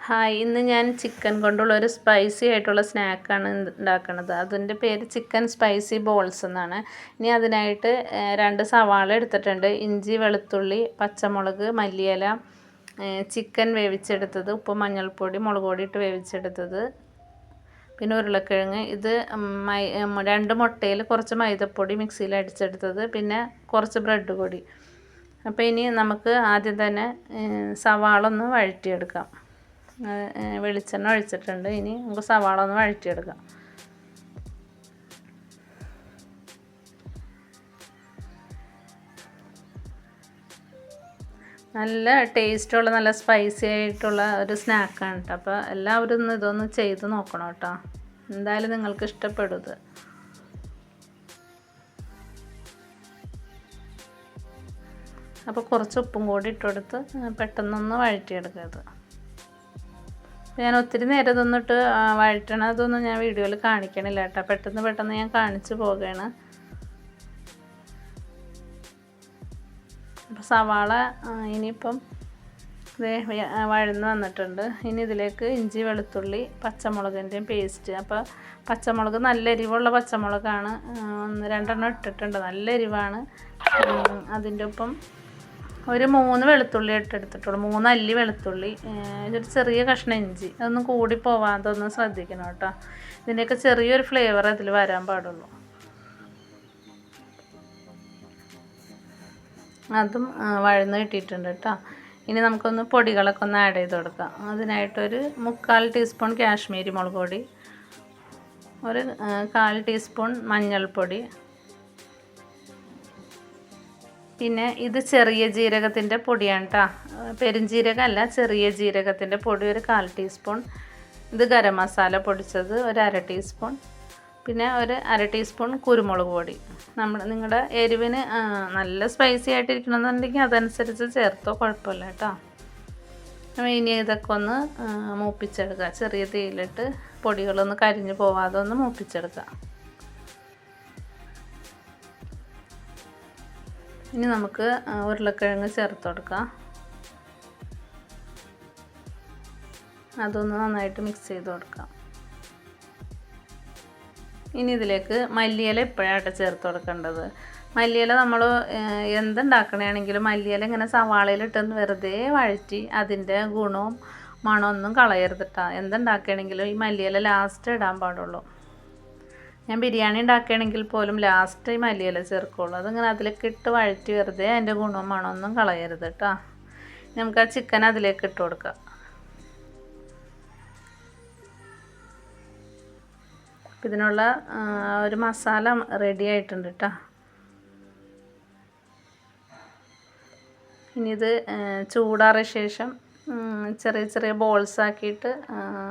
Hi, ഇന്ന് ഞാൻ chicken കൊണ്ടുള്ള ഒരു സ്പൈസി ആയിട്ടുള്ള സ്നാക്കാണ് ഉണ്ടാക്കുന്നത്. അതിൻ്റെ പേര് ചിക്കൻ സ്പൈസി ബോൾസ് എന്നാണ്. ഇനി അതിനായിട്ട് 2 സവാള എടുത്തിട്ടുണ്ട്, ഇഞ്ചി, വെളുത്തുള്ളി, പച്ചമുളക്, മല്ലിയില, ചിക്കൻ വേവിച്ചെടുത്തത്, ഉപ്പ്, മഞ്ഞൾപ്പൊടി, മുളക് പൊടി ഇട്ട് വേവിച്ചെടുത്തത്, പിന്നെ ഉരുളക്കിഴങ്ങ്. ഇത് 2 മുട്ടയിൽ കുറച്ച് മൈദപ്പൊടി മിക്സിയിൽ അടിച്ചെടുത്തത്, പിന്നെ കുറച്ച് ബ്രെഡ് പൊടി. അപ്പോൾ ഇനി നമുക്ക് ആദ്യം തന്നെ സവാള ഒന്ന് വഴറ്റിയെടുക്കാം. വെളിച്ചെണ്ണ ഒഴിച്ചിട്ടുണ്ട്. ഇനി നമുക്ക് സവാള ഒന്ന് വഴറ്റിയെടുക്കാം. നല്ല ടേസ്റ്റുള്ള, നല്ല സ്പൈസി ആയിട്ടുള്ള ഒരു സ്നാക്കാണ് കേട്ടോ. അപ്പോൾ എല്ലാവരും ഇതൊന്ന് ചെയ്ത് നോക്കണം കേട്ടോ. എന്തായാലും നിങ്ങൾക്ക് ഇഷ്ടപ്പെടും ഇത്. അപ്പോൾ കുറച്ച് ഉപ്പും കൂടി ഇട്ടുകൊടുത്ത് പെട്ടെന്നൊന്ന് വഴറ്റിയെടുക്കുക. ഇത് ഞാൻ ഒത്തിരി നേരം ഇതൊന്നിട്ട് വഴറ്റണതൊന്നും ഞാൻ വീഡിയോയിൽ കാണിക്കണില്ല കേട്ടോ. പെട്ടെന്ന് ഞാൻ കാണിച്ചു പോവുകയാണ്. അപ്പോൾ സവാള ഇനിയിപ്പം വഴന്ന് വന്നിട്ടുണ്ട്. ഇനി ഇതിലേക്ക് ഇഞ്ചി, വെളുത്തുള്ളി, പച്ചമുളകിൻ്റെയും പേസ്റ്റ്. അപ്പോൾ പച്ചമുളക് നല്ല എരിവുള്ള പച്ചമുളകാണ്, 2 ഇട്ടിട്ടുണ്ട്. നല്ല എരിവാണ്. അതിൻ്റെ ഒപ്പം ഒരു 3 വെളുത്തുള്ളി എടുത്തിട്ടുള്ളൂ, 3 അല്ലി വെളുത്തുള്ളി, ഒരു ചെറിയ കഷ്ണം ഇഞ്ചി. അതൊന്നും കൂടി പോവാതെ ഒന്ന് ശ്രദ്ധിക്കണം കേട്ടോ. ഇതിൻ്റെയൊക്കെ ചെറിയൊരു ഫ്ലേവർ അതിൽ വരാൻ പാടുള്ളൂ. അതും വഴന്ന് കിട്ടിയിട്ടുണ്ട് കേട്ടോ. ഇനി നമുക്കൊന്ന് പൊടികളൊക്കെ ഒന്ന് ആഡ് ചെയ്ത് കൊടുക്കാം. അതിനായിട്ടൊരു 3/4 ടീസ്പൂൺ കാശ്മീരി മുളക് പൊടി, ഒരു 1/4 ടീസ്പൂൺ മഞ്ഞൾപ്പൊടി, പിന്നെ ഇത് ചെറിയ ജീരകത്തിൻ്റെ പൊടിയാണ് കേട്ടോ. പെരുംജീരകമല്ല, ചെറിയ ജീരകത്തിൻ്റെ പൊടി ഒരു 1/4 ടീസ്പൂൺ. ഇത് ഗരം മസാല പൊടിച്ചത് ഒരു 1/2 ടീസ്പൂൺ. പിന്നെ ഒരു 1/2 ടീസ്പൂൺ കുരുമുളക് പൊടി. നിങ്ങളുടെ എരിവിന് നല്ല സ്പൈസി ആയിട്ടിരിക്കണമെന്നുണ്ടെങ്കിൽ അതനുസരിച്ച് ചേർത്തോ, കുഴപ്പമില്ല കേട്ടോ. ഇനി ഇതൊക്കെ ഒന്ന് മൂപ്പിച്ചെടുക്കുക. ചെറിയ തീയിലിട്ട് പൊടികളൊന്ന് കരിഞ്ഞു പോവാതെ ഒന്ന് മൂപ്പിച്ചെടുക്കുക. ഇനി നമുക്ക് ഉരുളക്കിഴങ്ങ് ചേർത്ത് കൊടുക്കാം. അതൊന്ന് നന്നായിട്ട് മിക്സ് ചെയ്ത് കൊടുക്കാം. ഇനി ഇതിലേക്ക് മല്ലിയില ഇപ്പോഴായിട്ട് ചേർത്ത് കൊടുക്കേണ്ടത്. മല്ലിയില നമ്മൾ എന്തുണ്ടാക്കണമെങ്കിലും മല്ലിയില ഇങ്ങനെ സവാളയിലിട്ടൊന്ന് വെറുതെ വഴറ്റി അതിൻ്റെ ഗുണവും മണമൊന്നും കളയരുത് കേട്ടോ. എന്തുണ്ടാക്കുകയാണെങ്കിലും ഈ മല്ലിയില ലാസ്റ്റ് ഇടാൻ പാടുള്ളൂ. ഞാൻ ബിരിയാണി ഉണ്ടാക്കുകയാണെങ്കിൽ പോലും ലാസ്റ്റ് ഈ മല്ലിയില ചേർക്കുള്ളൂ. അതിങ്ങനെ അതിലേക്ക് ഇട്ട് വഴറ്റി വെറുതെ അതിൻ്റെ ഗുണവും മണമൊന്നും കളയരുത് കേട്ടോ. നമുക്ക് ആ ചിക്കൻ അതിലേക്ക് ഇട്ട് കൊടുക്കാം. ഇതിനുള്ള ഒരു മസാല റെഡി ആയിട്ടുണ്ട് കേട്ടോ. ഇനി ഇത് ചൂടാറിയ ശേഷം ചെറിയ ചെറിയ ബോൾസ് ആക്കിയിട്ട്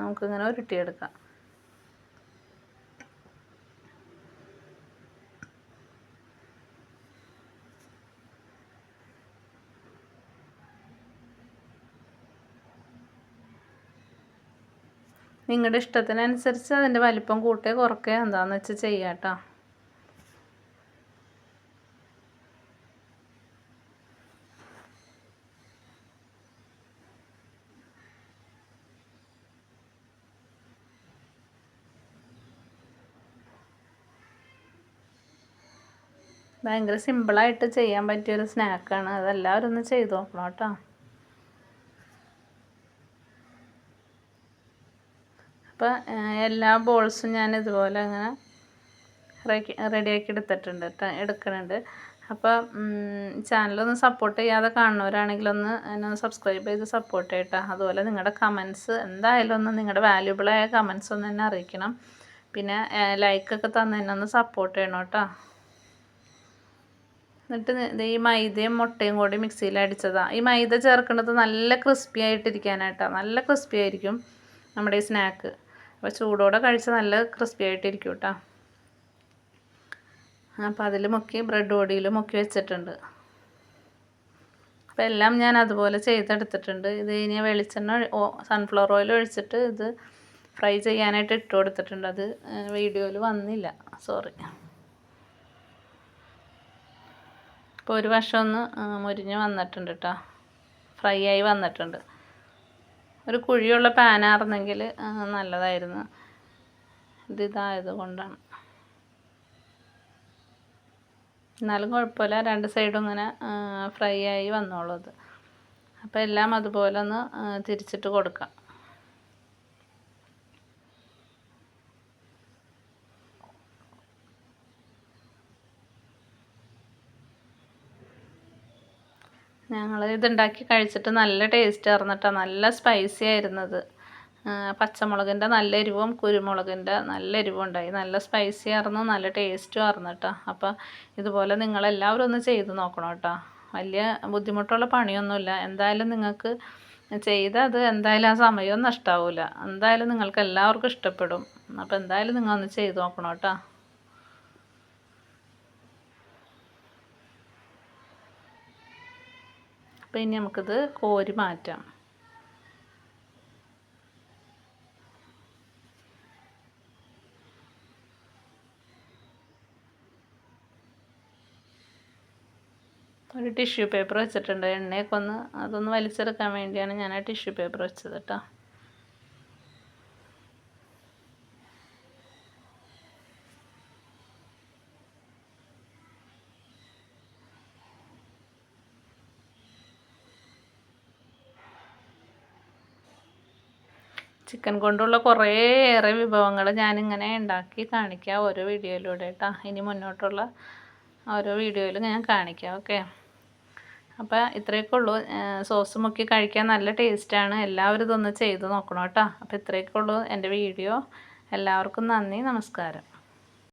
നമുക്കിങ്ങനെ ഉരുട്ടിയെടുക്കാം. നിങ്ങളുടെ ഇഷ്ടത്തിനനുസരിച്ച് അതിൻ്റെ വലിപ്പം കൂട്ടുക കുറയ്ക്കുക എന്താണെന്ന് വെച്ച് ചെയ്യാം കേട്ടോ. ഭയങ്കര സിമ്പിളായിട്ട് ചെയ്യാൻ പറ്റിയൊരു സ്നാക്കാണ്. അതെല്ലാവരും ഒന്ന് ചെയ്ത് നോക്കണം കേട്ടോ. അപ്പോൾ എല്ലാ ബോൾസും ഞാൻ ഇതുപോലെ അങ്ങനെ റെഡിയാക്കി എടുക്കുന്നുണ്ട്. അപ്പോൾ ചാനലൊന്ന് സപ്പോർട്ട് ചെയ്യാതെ കാണുന്നവരാണെങ്കിൽ എന്നെ സബ്സ്ക്രൈബ് ചെയ്ത് സപ്പോർട്ട് ചെയ്യട്ടോ. അതുപോലെ നിങ്ങളുടെ കമൻസ് എന്തായാലും നിങ്ങളുടെ വാല്യുബിളായ കമൻസ് ഒന്ന് എന്നെ അറിയിക്കണം. പിന്നെ ലൈക്കൊക്കെ തന്ന് എന്നെ ഒന്ന് സപ്പോർട്ട് ചെയ്യണം കേട്ടോ. എന്നിട്ട് ഈ മൈദയും മുട്ടയും കൂടി മിക്സിയിൽ അടിച്ചതാണ്. ഈ മൈദ ചേർക്കുന്നത് നല്ല ക്രിസ്പി ആയിട്ടിരിക്കാനായിട്ടാണ്. നല്ല ക്രിസ്പി ആയിരിക്കും നമ്മുടെ ഈ സ്നാക്ക്. അപ്പോൾ ചൂടോടെ കഴിച്ച് നല്ല ക്രിസ്പി ആയിട്ടിരിക്കും കേട്ടോ. അപ്പോൾ അതിൽ മുക്കി ബ്രെഡ് പൊടിയിൽ മുക്കി വെച്ചിട്ടുണ്ട്. അപ്പോൾ എല്ലാം ഞാൻ അതുപോലെ ചെയ്തെടുത്തിട്ടുണ്ട്. ഇത് ഇനി വെളിച്ചെണ്ണ സൺഫ്ലവർ ഓയിൽ ഒഴിച്ചിട്ട് ഇത് ഫ്രൈ ചെയ്യാനായിട്ട് ഇട്ട് കൊടുത്തിട്ടുണ്ട്. അത് വീഡിയോയിൽ വന്നില്ല, സോറി. ഇപ്പോൾ ഒരു വശം ഒന്ന് മുരിഞ്ഞ് വന്നിട്ടുണ്ട് കേട്ടോ, ഫ്രൈ ആയി വന്നിട്ടുണ്ട്. ഒരു കുഴിയുള്ള പാനായിരുന്നെങ്കിൽ നല്ലതായിരുന്നു. ഇതായത് കൊണ്ടാണ്. എന്നാലും കുഴപ്പമില്ല, രണ്ട് സൈഡും ഇങ്ങനെ ഫ്രൈ ആയി വന്നോളൂ അത്. അപ്പോൾ എല്ലാം അതുപോലെ ഒന്ന് തിരിച്ചിട്ട് കൊടുക്കാം. ഞങ്ങൾ ഇതുണ്ടാക്കി കഴിച്ചിട്ട് നല്ല ടേസ്റ്റ് ആയിരുന്നു കേട്ടോ. നല്ല സ്പൈസി ആയിരുന്നത്. പച്ചമുളകിൻ്റെ നല്ല എരിവും കുരുമുളകിൻ്റെ നല്ല എരിവും ഉണ്ടായി. നല്ല സ്പൈസി ആയിരുന്നു, നല്ല ടേസ്റ്റും ആയിരുന്നു കേട്ടോ. അപ്പോൾ ഇതുപോലെ നിങ്ങളെല്ലാവരും ഒന്ന് ചെയ്ത് നോക്കണം കേട്ടോ. വലിയ ബുദ്ധിമുട്ടുള്ള പണിയൊന്നുമില്ല. എന്തായാലും നിങ്ങൾക്ക് ചെയ്താൽ അത് എന്തായാലും ആ സമയവും നഷ്ടമാവില്ല. എന്തായാലും നിങ്ങൾക്ക് എല്ലാവർക്കും ഇഷ്ടപ്പെടും. അപ്പോൾ എന്തായാലും നിങ്ങൾ ഒന്ന് ചെയ്ത് നോക്കണം കേട്ടോ. അപ്പോൾ ഇനി നമുക്കിത് കോരി മാറ്റാം. ഒരു ടിഷ്യൂ പേപ്പർ വെച്ചിട്ടുണ്ട്. എണ്ണയൊക്കെ അതൊന്ന് വലിച്ചെടുക്കാൻ വേണ്ടിയാണ് ഞാൻ ആ ടിഷ്യൂ പേപ്പർ വെച്ചത് കേട്ടോ. ചിക്കൻ കൊണ്ടുള്ള കുറേയേറെ വിഭവങ്ങൾ ഞാനിങ്ങനെ ഉണ്ടാക്കി കാണിക്കാം ഓരോ വീഡിയോയിലൂടെ കേട്ടോ. ഇനി മുന്നോട്ടുള്ള ഓരോ വീഡിയോയിലും ഞാൻ കാണിക്കാം. ഓക്കെ, അപ്പോൾ ഇത്രയൊക്കെ ഉള്ളൂ. സോസ് മുക്കി കഴിക്കാൻ നല്ല ടേസ്റ്റാണ്. എല്ലാവരും ഇതൊന്ന് ചെയ്ത് നോക്കണം കേട്ടോ. അപ്പോൾ ഇത്രയൊക്കെ ഉള്ളൂ എൻ്റെ വീഡിയോ. എല്ലാവർക്കും നന്ദി, നമസ്കാരം.